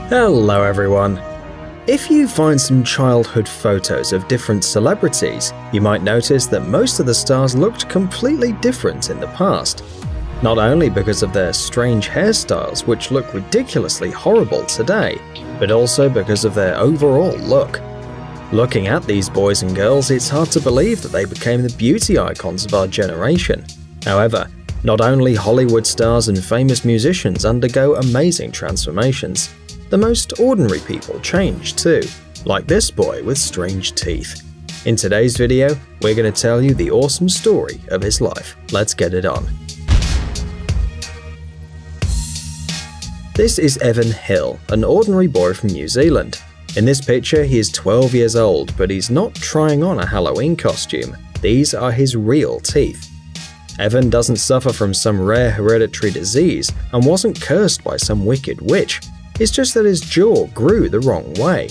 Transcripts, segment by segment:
Hello everyone. If you find some childhood photos of different celebrities, you might notice that most of the stars looked completely different in the past. Not only because of their strange hairstyles, which look ridiculously horrible today, but also because of their overall look. Looking at these boys and girls, it's hard to believe that they became the beauty icons of our generation. However, not only Hollywood stars and famous musicians undergo amazing transformations, the most ordinary people change too, like this boy with strange teeth. In today's video, we're going to tell you the awesome story of his life. Let's get it on. This is Evan Hill, an ordinary boy from New Zealand. In this picture, he is 12 years old, but he's not trying on a Halloween costume. These are his real teeth. Evan doesn't suffer from some rare hereditary disease and wasn't cursed by some wicked witch. It's just that his jaw grew the wrong way.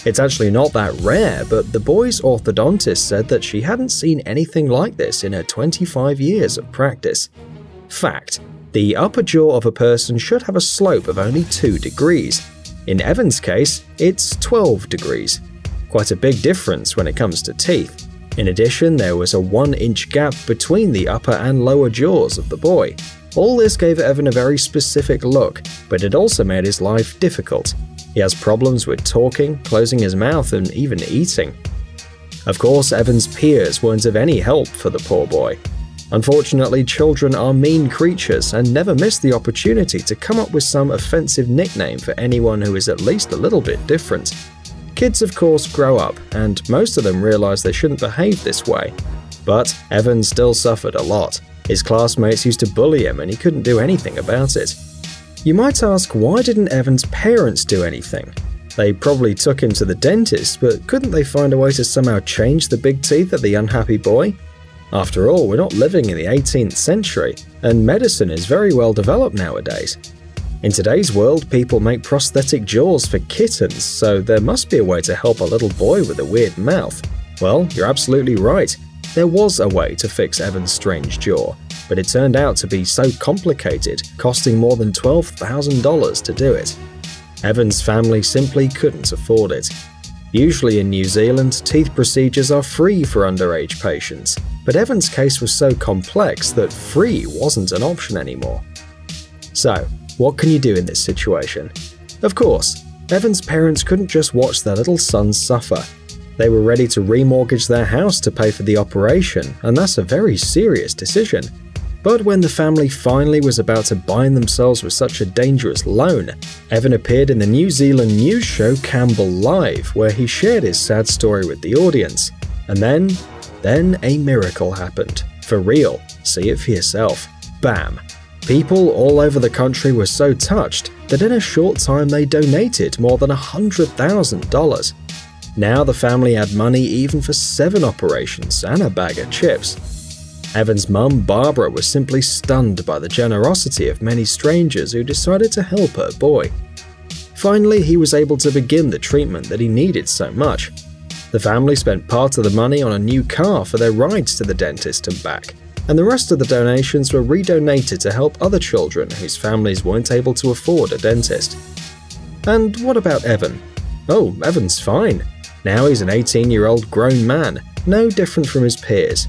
It's actually not that rare, but the boy's orthodontist said that she hadn't seen anything like this in her 25 years of practice. Fact: the upper jaw of a person should have a slope of only 2 degrees. In Evan's case, it's 12 degrees. Quite a big difference when it comes to teeth. In addition, there was a 1-inch gap between the upper and lower jaws of the boy. All this gave Evan a very specific look, but it also made his life difficult. He has problems with talking, closing his mouth, and even eating. Of course, Evan's peers weren't of any help for the poor boy. Unfortunately, children are mean creatures and never miss the opportunity to come up with some offensive nickname for anyone who is at least a little bit different. Kids, of course, grow up, and most of them realize they shouldn't behave this way. But Evan still suffered a lot. His classmates used to bully him and he couldn't do anything about it. You might ask, why didn't Evan's parents do anything? They probably took him to the dentist, but couldn't they find a way to somehow change the big teeth of the unhappy boy? After all, we're not living in the 18th century, and medicine is very well developed nowadays. In today's world, people make prosthetic jaws for kittens, so there must be a way to help a little boy with a weird mouth. Well, you're absolutely right. There was a way to fix Evan's strange jaw, but it turned out to be so complicated, costing more than $12,000 to do it. Evan's family simply couldn't afford it. Usually in New Zealand, teeth procedures are free for underage patients, but Evan's case was so complex that free wasn't an option anymore. So, what can you do in this situation? Of course, Evan's parents couldn't just watch their little son suffer. They were ready to remortgage their house to pay for the operation, and that's a very serious decision. But when the family finally was about to bind themselves with such a dangerous loan, Evan appeared in the New Zealand news show Campbell Live, where he shared his sad story with the audience. And then a miracle happened. For real, see it for yourself. Bam! People all over the country were so touched that in a short time they donated more than $100,000. Now the family had money even for 7 operations and a bag of chips. Evan's mum, Barbara, was simply stunned by the generosity of many strangers who decided to help her boy. Finally, he was able to begin the treatment that he needed so much. The family spent part of the money on a new car for their rides to the dentist and back, and the rest of the donations were redonated to help other children whose families weren't able to afford a dentist. And what about Evan? Oh, Evan's fine. Now he's an 18-year-old grown man, no different from his peers.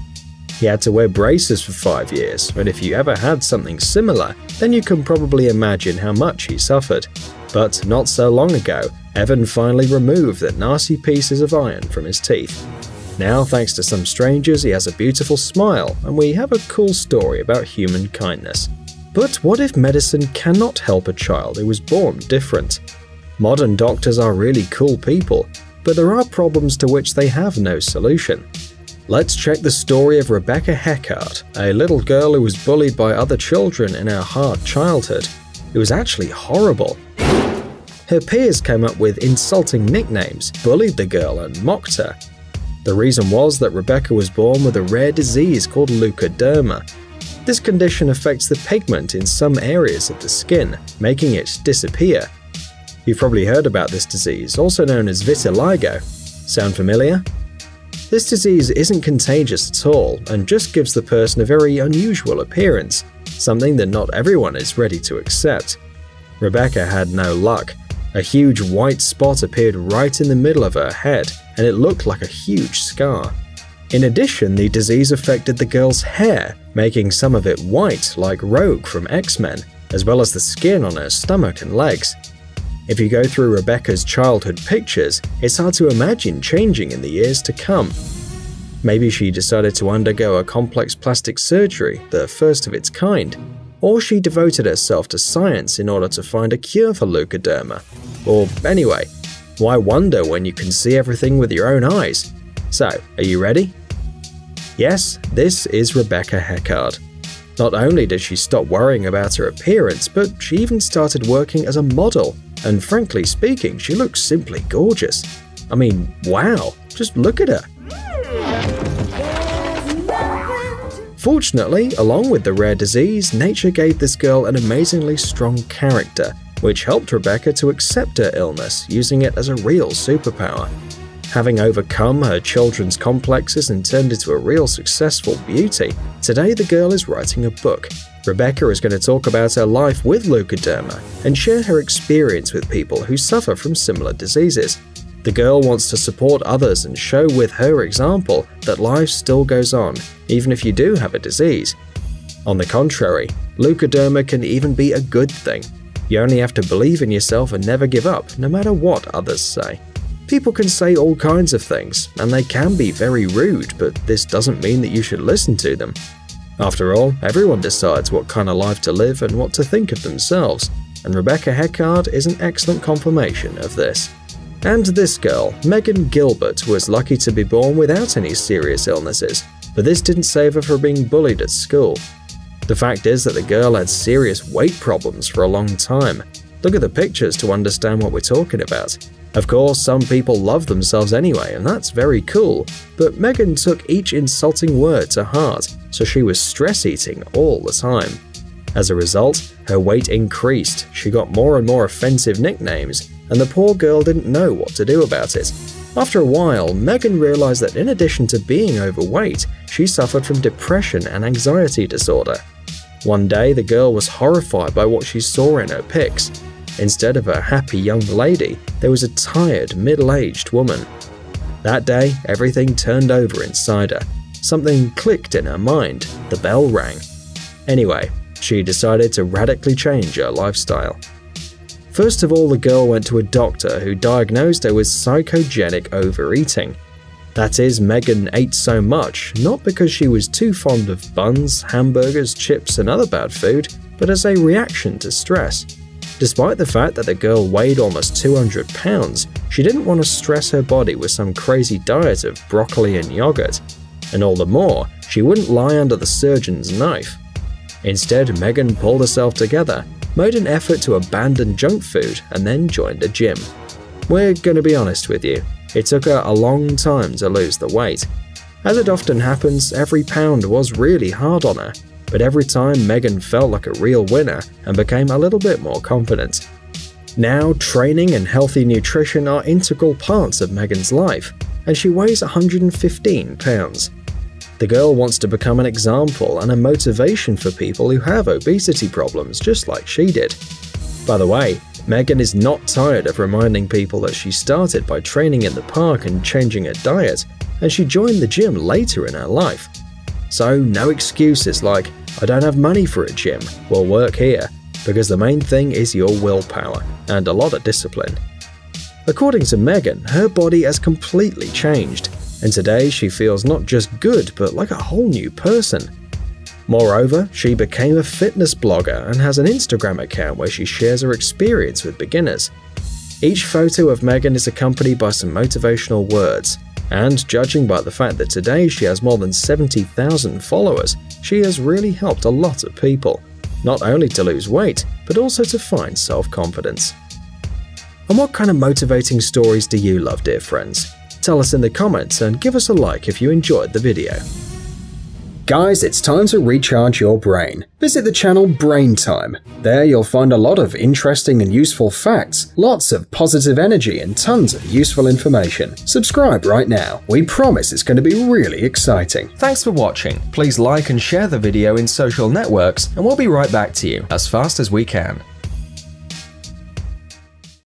He had to wear braces for 5 years, and if you ever had something similar, then you can probably imagine how much he suffered. But not so long ago, Evan finally removed the nasty pieces of iron from his teeth. Now, thanks to some strangers, he has a beautiful smile, and we have a cool story about human kindness. But what if medicine cannot help a child who was born different? Modern doctors are really cool people, but there are problems to which they have no solution. Let's check the story of Rebecca Heckard, a little girl who was bullied by other children in her hard childhood. It was actually horrible. Her peers came up with insulting nicknames, bullied the girl, and mocked her. The reason was that Rebecca was born with a rare disease called leukoderma. This condition affects the pigment in some areas of the skin, making it disappear. You've probably heard about this disease, also known as vitiligo. Sound familiar? This disease isn't contagious at all and just gives the person a very unusual appearance, something that not everyone is ready to accept. Rebecca had no luck. A huge white spot appeared right in the middle of her head, and it looked like a huge scar. In addition, the disease affected the girl's hair, making some of it white like Rogue from X-Men, as well as the skin on her stomach and legs. If you go through Rebecca's childhood pictures, it's hard to imagine changing in the years to come. Maybe she decided to undergo a complex plastic surgery, the first of its kind, or she devoted herself to science in order to find a cure for leukoderma. Or anyway, why wonder when you can see everything with your own eyes? So, are you ready? Yes, this is Rebecca Heckard. Not only did she stop worrying about her appearance, but she even started working as a model, and frankly speaking, she looks simply gorgeous. I mean, wow, just look at her. Fortunately, along with the rare disease, nature gave this girl an amazingly strong character, which helped Rebecca to accept her illness, using it as a real superpower. Having overcome her children's complexes and turned into a real successful beauty, today the girl is writing a book. Rebecca is going to talk about her life with leukoderma and share her experience with people who suffer from similar diseases. The girl wants to support others and show with her example that life still goes on, even if you do have a disease. On the contrary, leukoderma can even be a good thing. You only have to believe in yourself and never give up, no matter what others say. People can say all kinds of things, and they can be very rude, but this doesn't mean that you should listen to them. After all, everyone decides what kind of life to live and what to think of themselves, and Rebecca Heckard is an excellent confirmation of this. And this girl, Megan Gilbert, was lucky to be born without any serious illnesses, but this didn't save her from being bullied at school. The fact is that the girl had serious weight problems for a long time. Look at the pictures to understand what we're talking about. Of course, some people love themselves anyway, and that's very cool, but Megan took each insulting word to heart, so she was stress eating all the time. As a result, her weight increased, she got more and more offensive nicknames, and the poor girl didn't know what to do about it. After a while, Megan realized that in addition to being overweight, she suffered from depression and anxiety disorder. One day, the girl was horrified by what she saw in her pics. Instead of a happy young lady, there was a tired, middle-aged woman. That day, everything turned over inside her. Something clicked in her mind, the bell rang. Anyway, she decided to radically change her lifestyle. First of all, the girl went to a doctor who diagnosed her with psychogenic overeating. That is, Megan ate so much, not because she was too fond of buns, hamburgers, chips, and other bad food, but as a reaction to stress. Despite the fact that the girl weighed almost 200 pounds, she didn't want to stress her body with some crazy diet of broccoli and yogurt. And all the more, she wouldn't lie under the surgeon's knife. Instead, Megan pulled herself together, made an effort to abandon junk food, and then joined a gym. We're going to be honest with you, it took her a long time to lose the weight. As it often happens, every pound was really hard on her, but every time Megan felt like a real winner and became a little bit more confident. Now, training and healthy nutrition are integral parts of Megan's life, and she weighs 115 pounds. The girl wants to become an example and a motivation for people who have obesity problems just like she did. By the way, Megan is not tired of reminding people that she started by training in the park and changing her diet, and she joined the gym later in her life. So no excuses like, "I don't have money for a gym," will work here, because the main thing is your willpower and a lot of discipline. According to Megan, her body has completely changed, and today she feels not just good but like a whole new person. Moreover, she became a fitness blogger and has an Instagram account where she shares her experience with beginners. Each photo of Megan is accompanied by some motivational words, and judging by the fact that today she has more than 70,000 followers, she has really helped a lot of people, not only to lose weight, but also to find self-confidence. And what kind of motivating stories do you love, dear friends? Tell us in the comments and give us a like if you enjoyed the video. Guys, it's time to recharge your brain. Visit the channel Brain Time. There you'll find a lot of interesting and useful facts, lots of positive energy, and tons of useful information. Subscribe right now. We promise it's going to be really exciting. Thanks for watching. Please like and share the video in social networks, and we'll be right back to you as fast as we can.